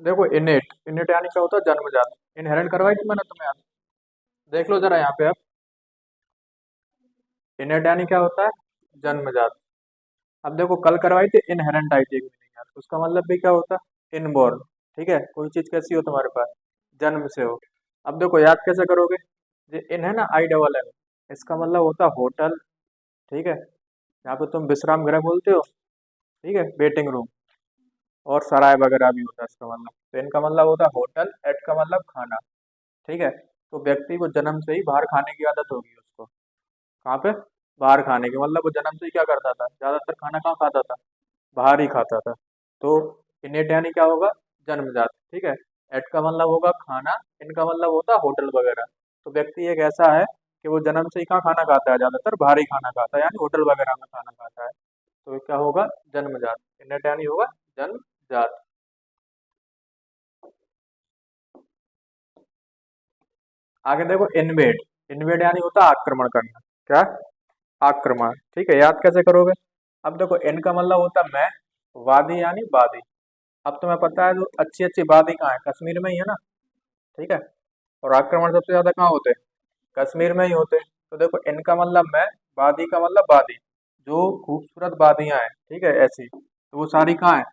देखो इनेट इनेट यानी क्या होता है, जन्मजात। इनहेरेंट करवाई थी मैंने तुम्हें याद, देख लो जरा यहाँ पे आप। इनेट यानी क्या होता है, जन्मजात। अब देखो कल करवाई थी इनहेरेंट आई थी एक मीनिंग यार, उसका मतलब भी क्या होता है, इनबॉर्न। ठीक है, कोई चीज कैसी हो तुम्हारे पास, जन्म से हो। अब देखो याद कैसे करोगे, जो इन है ना, आई डबल एन, इसका मतलब होता है होटल। ठीक है, यहाँ पे तुम विश्राम गृह बोलते हो। ठीक है, वेटिंग रूम। और सराय वगैरह भी होता है इसका मतलब। तो इनका मतलब होता है होटल, एट का मतलब खाना। ठीक है, तो व्यक्ति को जन्म से ही बाहर खाने की आदत होगी उसको। कहाँ पे, बाहर खाने की, मतलब वो जन्म से ही क्या करता था, ज्यादातर खाना कहाँ खाता था, बाहर ही खाता था। तो इनेट यानी क्या होगा, जन्मजात। ठीक है, एट का मतलब होगा खाना, इनका मतलब होता है होटल वगैरह। तो व्यक्ति एक ऐसा है कि वो जन्म से ही कहाँ खाना खाता है, ज्यादातर बाहर ही खाना खाता है, यानी होटल वगैरह में खाना खाता है। तो ये क्या होगा, जन्मजात। इनेट यानी होगा जन्मजात। आगे देखो इन्वेड। इन्वेड यानी होता है आक्रमण करना। क्या, आक्रमण। ठीक है, याद कैसे करोगे। अब देखो इन का मतलब होता है मैं, वादी यानी वादी। अब तुम्हें पता है जो अच्छी अच्छी वादी कहाँ है, कश्मीर में ही है ना। ठीक है, और आक्रमण सबसे ज्यादा कहाँ होते हैं, कश्मीर में ही होते हैं। तो देखो इनका मतलब मैं, वादी का मतलब वादी, जो खूबसूरत वादियां हैं, ठीक है ऐसी, तो वो सारी कहाँ है,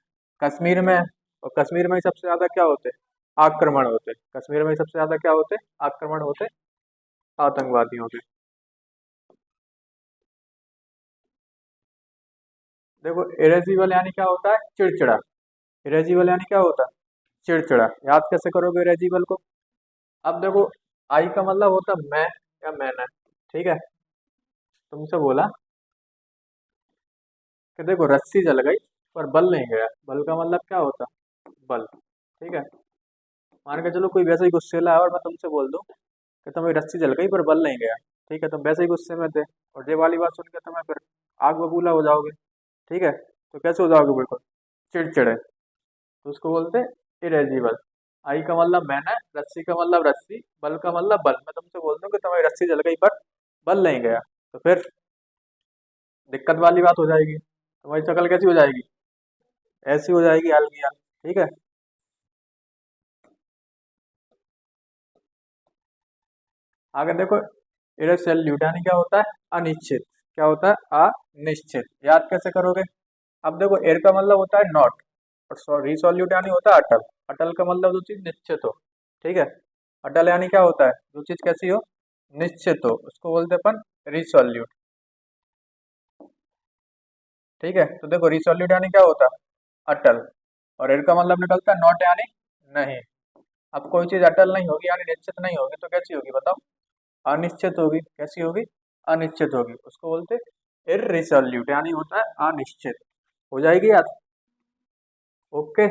कश्मीर में है। और कश्मीर में ही सबसे ज्यादा क्या होते हैं, आक्रमण होते हैं। कश्मीर में ही सबसे ज्यादा क्या होते हैं, आक्रमण होते हैं, आतंकवादियों के। देखो इरेजिबल यानी क्या होता है, चिड़चिड़ा। इरेजिबल यानी क्या होता है, चिड़चिड़ा। याद कैसे करोगे इरेजिबल को। अब देखो आई का मतलब होता है मैं या मैंने। ठीक है, तुमसे बोला कि देखो रस्सी जल गई पर बल नहीं गया। बल का मतलब क्या होता, बल। ठीक है, मान के चलो कोई वैसे ही गुस्सेला है और मैं तुमसे बोल दूं कि तुम्हें रस्सी जल गई पर बल नहीं गया। ठीक है, तुम वैसे ही गुस्से में थे, और ये वाली बात सुन के तुम्हें फिर आग बबूला हो जाओगे। ठीक है, तो कैसे हो जाओगे, बिल्कुल चिड़चिड़े। तो उसको बोलते हैं इरेजिबल। आई का मतलब मैंने, रस्सी का मतलब रस्सी, बल का मतलब बल। मैं तुमसे बोल दूं कि तुम्हारी रस्सी जल गई पर बल नहीं गया, तो फिर दिक्कत वाली बात हो जाएगी। तुम्हारी शक्ल कैसी हो जाएगी, ऐसी हो जाएगी, हल्की हल्की। ठीक है, आगे देखो इरेसोल्यूट यानी क्या होता है, अनिश्चित। क्या होता है, अनिश्चित। याद कैसे करोगे। अब देखो एर का मतलब होता है नॉट, और रिसोल्यूट यानी होता है अटल। अटल का मतलब जो चीज निश्चित हो। ठीक है, अटल यानी क्या होता है, जो चीज कैसी हो, निश्चित हो, उसको बोलते हैं अपन रिसोल्यूट। ठीक है, तो देखो रिसोल्यूट यानी क्या होता है, अटल। और एर का मतलब निकलता है नॉट यानी नहीं। अब कोई चीज अटल नहीं होगी यानी निश्चित नहीं होगी तो कैसी होगी बताओ, अनिश्चित होगी। कैसी होगी, अनिश्चित होगी, उसको बोलते इररिसोल्यूट, यानी होता है अनिश्चित। हो जाएगी याद। ओके।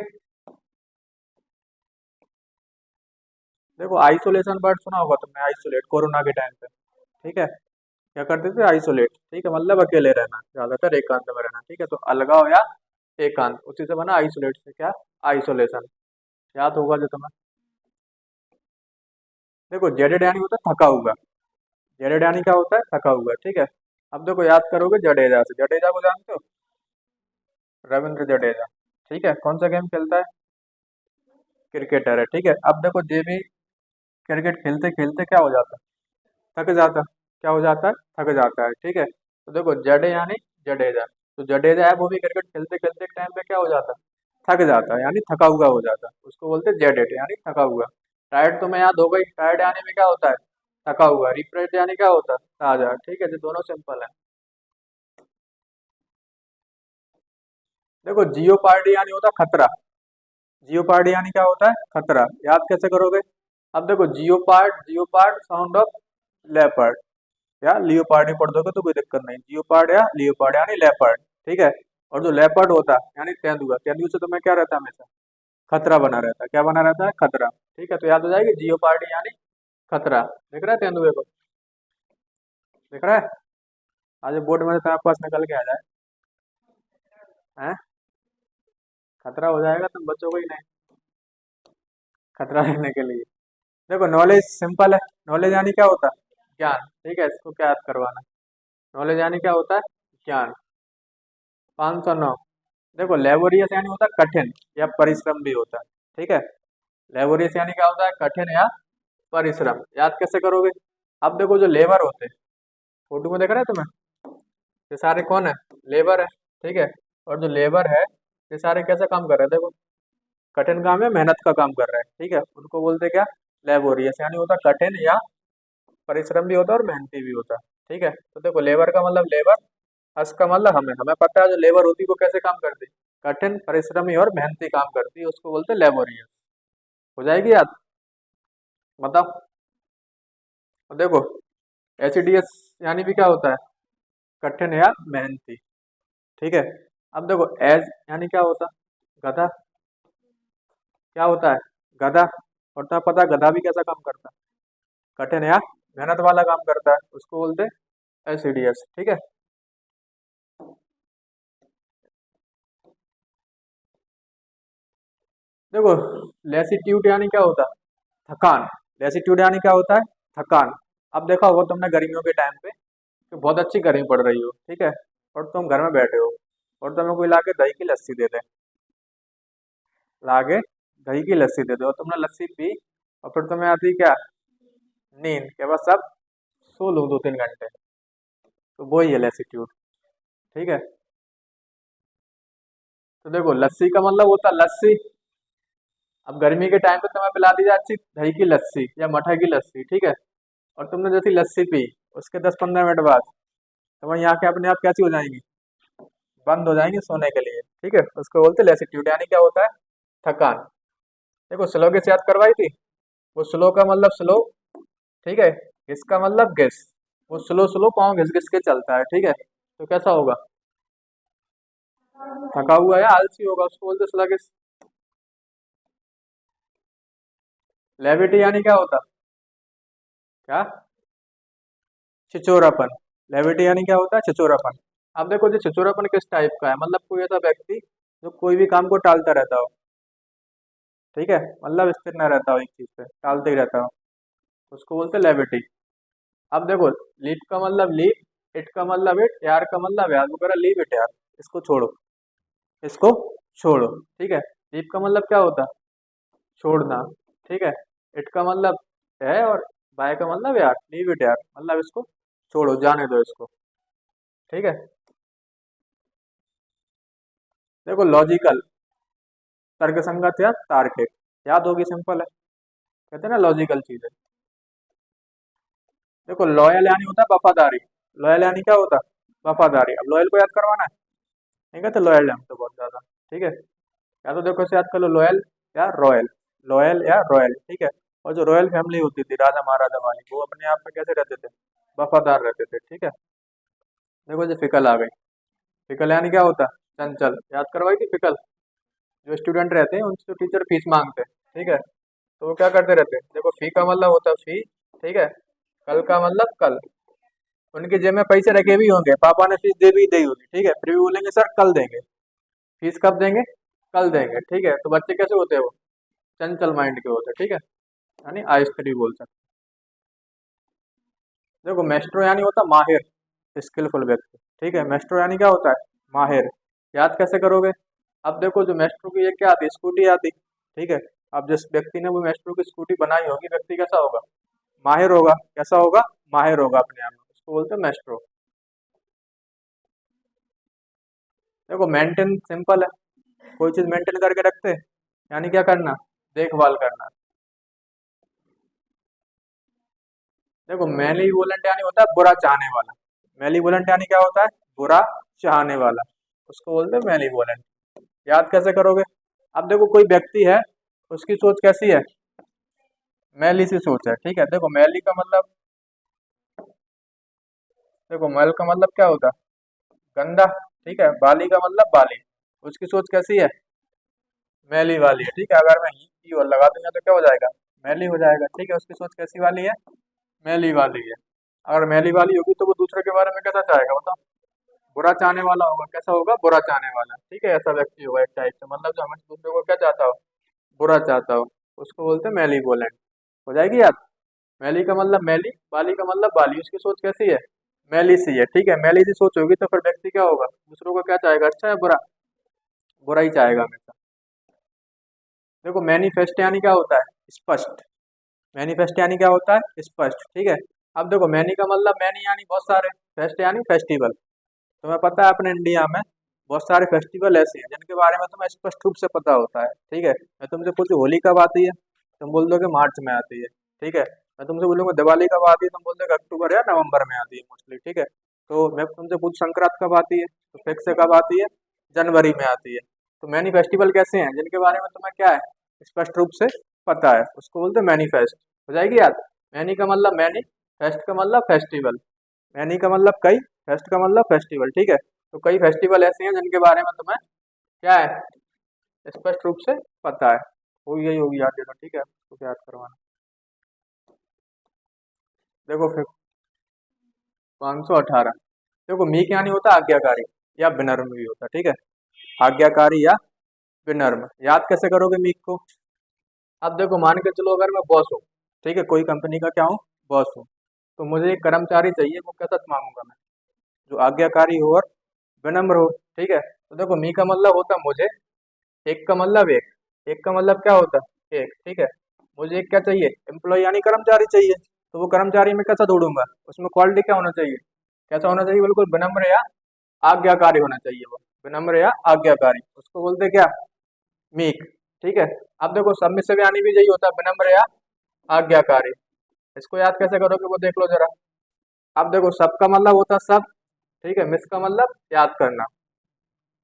देखो आइसोलेशन वर्ड सुना होगा तुमने, आइसोलेट, कोरोना के टाइम पे। ठीक है, क्या करते थे, आइसोलेट। ठीक है, मतलब अकेले रहना, ज्यादातर एकांत में रहना। ठीक है, तो अलगाव या एकांत, उसी से बना आइसोलेट से क्या, आइसोलेशन। याद होगा जो तुम्हें। देखो जेडेड यानी होता है थका हुआ। जेडेड यानी क्या होता है, थका हुआ। ठीक है, अब देखो याद करोगे जडेजा से। जडेजा को जानते हो, रविंद्र जडेजा। ठीक है, कौन सा गेम खेलता है, क्रिकेटर है। ठीक है, अब देखो जे भी क्रिकेट खेलते खेलते क्या हो जाता है, थक जाता है। क्या हो जाता है, थक जाता है। ठीक है, तो देखो जडे यानी जडेजा। तो जडेजा है वो भी क्रिकेट खेलते खेलते एक टाइम पे क्या हो जाता है, थक जाता है, यानी थका हुआ हो जाता है, उसको बोलते हैं जेडेड यानी थका हुआ। टायर्ड तुम्हें याद होगा ही, टायर्ड यानी में क्या होता है, थका हुआ। रिफ्रेश यानी क्या होता है, ताजा। ठीक है, जो दोनों सिंपल है। देखो जियो पार्टी यानी होता है खतरा। जियो पार्टी यानी क्या होता है, खतरा। याद कैसे करोगे। अब देखो जियो पार्ट साउंड ऑफ लेपर्ड, या लियोपार्ड ही पढ़ दोगे तो कोई दिक्कत नहीं। जियोपार्ड या लियोपार्ड यानी लेपर्ड। ठीक है, और जो लेपर्ड होता है यानी तेंदुआ। तेंदुए से तुम्हें क्या रहता है, हमेशा खतरा बना रहता है। क्या बना रहता है, खतरा। ठीक है, तो याद हो जाएगी जियोपार्ड यानी खतरा। दिख रहा है तेंदुए को, दिख रहा है। आज बोर्ड में से तुम्हारे पास निकल के आ जाए, हैं, खतरा हो जाएगा, तुम बचोगे ही नहीं खतरा लेने के लिए। देखो नॉलेज सिंपल है। नॉलेज यानी क्या होता है, ज्ञान। ठीक है, इसको क्या याद करवाना, नॉलेज यानी क्या होता है, ज्ञान। 509। देखो लेबोरियस यानी होता है कठिन या परिश्रम भी होता है। ठीक है। लेबोरियस यानी क्या होता है, कठिन या परिश्रम। याद कैसे करोगे, अब देखो जो लेबर होते हैं, फोटो में देख रहे हैं तुम्हें, ये सारे कौन है, लेबर है, ठीक है। और जो लेबर है ये सारे कैसे काम कर रहे हैं, देखो कठिन काम है, मेहनत का काम कर रहे हैं, ठीक है, उनको बोलते क्या, लेबोरियस, यानी होता है कठिन या परिश्रम भी होता है और मेहनती भी होता है, ठीक है। तो देखो लेबर का मतलब लेबर, हस का मतलब हमें हमें पता है जो लेबर होती है वो कैसे काम करती है, कठिन परिश्रमी और मेहनती काम करती है, उसको बोलते हैं लेबोरियस। हो जाएगी याद, बताओ। और देखो एचडीएस यानी भी क्या होता है, कठिन या मेहनती, ठीक है। अब देखो एज यानी क्या होता है, गधा, क्या होता है, गधा। और तुम्हें पता है गधा भी कैसा काम करता है, कठिन या मेहनत वाला काम करता है, उसको बोलते हैं एचडीएस, ठीक है। देखो लेसीट्यूड यानी क्या होता है, थकान। लेसीट्यूड यानी क्या होता है, थकान। अब देखा होगा तुमने गर्मियों के टाइम पे कि बहुत अच्छी गर्मी पड़ रही हो, ठीक है, और तुम घर में बैठे हो और तुम्हें कोई लाके दही की लस्सी दे दे, लाके दही की लस्सी दे दे, और तुमने लस्सी पी और फिर तुम्हें आती क्या, नींद, के बस अब सो लूं 2-3 घंटे, तो वही है लेसीट्यूड, ठीक है। तो देखो लस्सी का मतलब होता है लस्सी। अब गर्मी के टाइम पे तुम्हें पिला दी जाए अच्छी दही की लस्सी या मठा की लस्सी, ठीक है, और तुमने जैसी लस्सी पी उसके 10-15 मिनट बाद तुम्हारी आंखें अपने आप कैसी हो जाएंगी, बंद हो जाएंगी सोने के लिए, ठीक है, उसको बोलते हैं लेसीट्यूड, यानी क्या होता है, थकान। देखो स्लो के याद करवाई थी, वो स्लो का मतलब स्लो, ठीक है, इसका मतलब घिस, वो स्लो स्लो पाँव घिस घिस के चलता है, ठीक है, तो कैसा होगा, थका हुआ या आलसी होगा, उसको बोलते स्लगिश। लेविटी यानी क्या होता, क्या, छिचोरापन। लेविटी यानी क्या होता है, छिचोरापन। अब देखो जो छिचोरापन किस टाइप का है, मतलब कोई ऐसा व्यक्ति जो कोई भी काम को टालता रहता हो, ठीक है, मतलब स्थिर न रहता हो एक चीज पे, टालते ही रहता हो, उसको बोलते हैं लेविटी। अब देखो लीप का मतलब लीप, इट का मतलब इट, यार का मतलब यार, वो कह रहा लीव इट यार, इसको छोड़ो, इसको छोड़ो, ठीक है। लीप का मतलब क्या होता है, छोड़ना, ठीक है। इट का मतलब है, और बाय का मतलब यार, लीव इट यार, मतलब इसको छोड़ो, जाने दो इसको, ठीक है। देखो लॉजिकल, तर्कसंगत या तार्किक, याद होगी, सिंपल है, कहते हैं ना लॉजिकल चीजें। देखो लॉयल यानी होता है वफादारी, लॉयल यानी क्या होता है, वफादारी। अब लॉयल को याद करवाना है, नहीं कहते लॉयल है हम तो बहुत ज्यादा, ठीक है, या तो देखो इसे याद कर लो, लॉयल या रॉयल, लॉयल या रॉयल, ठीक है। और जो रॉयल फैमिली होती थी राजा महाराजा वाली, वो अपने आप में कैसे रहते थे, वफादार रहते थे, ठीक है। देखो जो फिकल आ गई, फिकल यानी क्या होता है, चंचल, याद करवाई थी फिकल, जो स्टूडेंट रहते हैं उनसे जो टीचर फीस मांगते हैं, ठीक है, तो वो क्या करते रहते हैं, देखो फी का मतलब होता है फी, ठीक है, कल का मतलब कल, उनके जेब में पैसे रखे भी होंगे, पापा ने फीस दे भी दी होगी, ठीक है, फिर भी बोलेंगे सर कल देंगे, फीस कब देंगे, कल देंगे, ठीक है। तो बच्चे कैसे होते हैं, वो चंचल माइंड के होते हैं, ठीक है, यानी आहिस्त्री बोल सकते हैं। देखो मेस्ट्रो यानी होता है माहिर, स्किलफुल व्यक्ति, ठीक है, मेस्ट्रो यानी क्या होता है, माहिर। याद कैसे करोगे, अब देखो जो मेस्ट्रो की ये क्या आती है, स्कूटी आती, ठीक है। अब जिस व्यक्ति ने वो मेस्ट्रो की स्कूटी बनाई होगी, व्यक्ति कैसा होगा, माहिर होगा, कैसा होगा, माहिर होगा अपने आप में, उसको बोलते हैं मेस्ट्रो। देखो मेंटेन सिंपल है, कोई चीज मेंटेन करके रखते हैं, यानी क्या करना, देखभाल करना। देखो मेलीवोलेंट यानी होता है बुरा चाहने वाला, मेलीवोलेंट यानी क्या होता है, बुरा चाहने वाला, उसको बोलते हैं मेलीवोलेंट। याद कैसे करोगे, अब देखो कोई व्यक्ति है, उसकी सोच कैसी है, मैली सी सोच है, ठीक है। देखो मैली का मतलब, देखो मैल का मतलब क्या होता है, गंदा, ठीक है, बाली का मतलब बाली, उसकी सोच कैसी है, मैली वाली है, ठीक है। अगर मैं ई और लगा दूंगा तो क्या हो जाएगा, मैली हो जाएगा, ठीक है, उसकी सोच कैसी वाली है, मैली वाली है। अगर मैली वाली होगी तो वो दूसरे के बारे में कैसा चाहेगा, बताओ, बुरा चाहने वाला होगा, कैसा होगा, बुरा चाहने वाला, ठीक है, ऐसा व्यक्ति होगा एक टाइप से, मतलब जो हमें दूसरे को क्या चाहता हो, बुरा चाहता हो, उसको बोलते हैं मैली बोलेंट। हो जाएगी याद, मैली का मतलब मैली, बाली का मतलब बाली, उसकी सोच कैसी है, मैली सी है, ठीक है। मैली सी सोच होगी तो फिर व्यक्ति क्या होगा, दूसरों को क्या चाहेगा, अच्छा है बुरा, बुरा ही चाहेगा हमेशा। देखो मैनिफेस्ट यानी क्या होता है, स्पष्ट। मैनिफेस्ट यानी क्या होता है, स्पष्ट, ठीक है। अब देखो मैनी का मतलब मैनी यानी बहुत सारे, फेस्ट यानी फेस्टिवल। तुम्हें पता है अपने इंडिया में बहुत सारे फेस्टिवल ऐसे हैं जिनके बारे में तुम्हें स्पष्ट रूप से पता होता है, ठीक है। मैं तुमसे पूछूं होली कब आती है, तुम बोल दोगे मार्च में आती है, ठीक है। मैं तुमसे बोलूंगा दिवाली कब आती है, तुम बोल दोगे अक्टूबर या नवंबर में आती है मोस्टली, ठीक है। तो मैं तुमसे पूछ संक्रांत कब आती है, तो फिक्स से कब आती है, जनवरी में आती है। तो मैनी फेस्टिवल कैसे हैं जिनके बारे में तुम्हें क्या है, स्पष्ट रूप से पता है, उसको बोलते हैं मैनिफेस्ट। हो जाएगी याद। मैनी का मतलब मैनी, फेस्ट का मतलब फेस्टिवल। मैनी का मतलब कई, फेस्ट का मतलब फेस्टिवल, ठीक है। तो कई फेस्टिवल ऐसे हैं जिनके बारे में तुम्हें क्या है, स्पष्ट रूप से पता है। वो यही होगी याद देना, ठीक है, उसको याद करवाना। देखो फिर 518। देखो मीक यानी होता है आज्ञाकारी या विनम्र भी होता है, ठीक है। आज्ञाकारी या विनम्र, याद कैसे करोगे मीक को। अब देखो मान के चलो अगर मैं बॉस हूँ, ठीक है, कोई कंपनी का क्या हूँ, बॉस हूँ। तो मुझे एक कर्मचारी चाहिए, वो कैसा मांगूंगा मैं, जो आज्ञाकारी हो और विनम्र हो, ठीक है। तो देखो मी का मतलब होता है मुझे, एक का मतलब एक का मतलब क्या होता है, एक, ठीक है। मुझे एक क्या चाहिए, एम्प्लॉय यानी कर्मचारी चाहिए। तो वो कर्मचारी में कैसा ढूंढूंगा, उसमें क्वालिटी क्या होना चाहिए, कैसा होना चाहिए, बिल्कुल विनम्र या आज्ञाकारी होना चाहिए। वो विनम्र या आज्ञाकारी, उसको बोलते क्या, मीक, ठीक है। अब देखो सबमिसिव यानी भी यही होता है, विनम्र या आज्ञाकारी। इसको याद कैसे करोगे वो देख लो जरा। अब देखो सब का मतलब होता है सब, ठीक है, मिस का मतलब याद करना।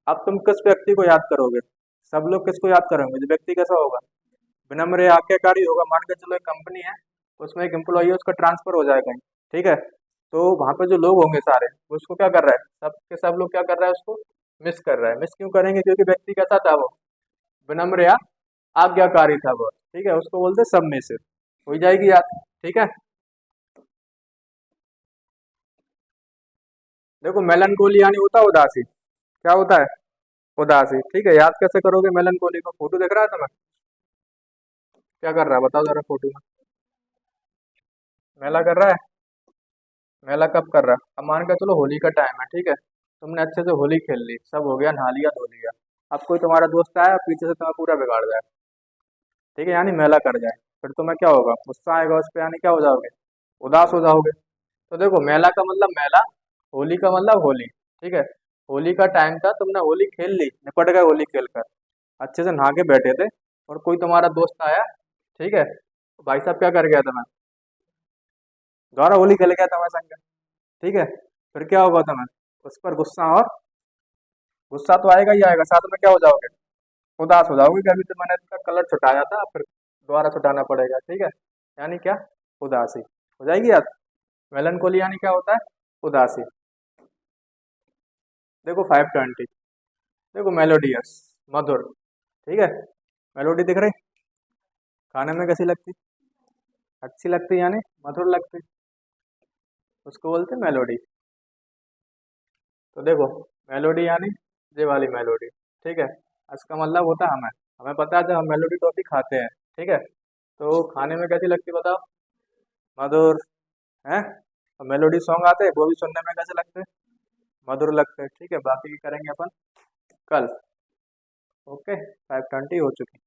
अब तुम किस व्यक्ति को याद करोगे, सब लोग किसको याद करेंगे, जो व्यक्ति कैसा होगा, विनम्र या आज्ञाकारी होगा। मान के चलो एक कंपनी है, उसमें एक एम्प्लॉय है, उसका ट्रांसफर हो जाएगा, ठीक है। तो वहां पे जो लोग होंगे सारे, वो उसको क्या कर रहा है, सब के सब लोग क्या कर रहा है, उसको मिस कर रहा है। मिस क्यों करेंगे, क्योंकि व्यक्ति कैसा था वो, विनम्र या आज्ञाकारी था वो, ठीक है। उसको बोलते सब में से हो जाएगी याद, ठीक है। देखो मेलनकोली यानी होता है उदासी, क्या होता है, उदासी, ठीक है। याद कैसे करोगे मेलनकोली को, फोटो देख रहा है तुम्हें, क्या कर रहा है बताओ जरा फोटो में, मेला कर रहा है। मेला कब कर रहा है, अब मान के चलो होली का टाइम है, ठीक है। तुमने अच्छे से होली खेल ली, सब हो गया, नहा लिया धो लिया। अब कोई तुम्हारा दोस्त आया पीछे से तुम्हें पूरा बिगाड़ जाए, ठीक है, यानी मेला कर जाए। फिर तुम्हें क्या होगा, गुस्सा आएगा उस पर, यानी क्या हो जाओगे, उदास हो जाओगे। तो देखो मेला का मतलब मेला, होली का मतलब होली, ठीक है। होली का टाइम था, तुमने होली खेल ली, निपट गए होली खेल कर, अच्छे से नहा के बैठे थे, और कोई तुम्हारा दोस्त आया, ठीक है, तो भाई साहब क्या कर गया तुम्हें, दोबारा होली खेल गया तुम्हारे संग, ठीक है। फिर क्या होगा तुम्हें, उस पर गुस्सा, और गुस्सा तो आएगा ही आएगा, साथ में क्या हो जाओगे, उदास हो जाओगे कि अभी तो मैंने इसका कलर छुटाया था, फिर दोबारा छुटाना पड़ेगा, ठीक है। यानी क्या, उदासी। हो जाएगी याद। मेलनकोली यानी क्या होता है, उदासी। देखो 520। देखो मेलोडियस, मधुर, ठीक है। मेलोडी दिख रही, खाने में कैसी लगती, अच्छी लगती यानी मधुर लगती, उसको बोलते हैं मेलोडी। तो देखो मेलोडी यानी ये वाली मेलोडी, ठीक है। इसका मतलब होता है हमें, हमें पता है जब हम मेलोडी टॉफी खाते हैं, ठीक है, तो खाने में कैसी लगती बताओ, मधुर है। और मेलोडी सॉन्ग आते हैं, वो भी सुनने में कैसे लगते हैं, मधुर लगते हैं, ठीक है। बाकी की करेंगे अपन कल। ओके 520 हो चुकी।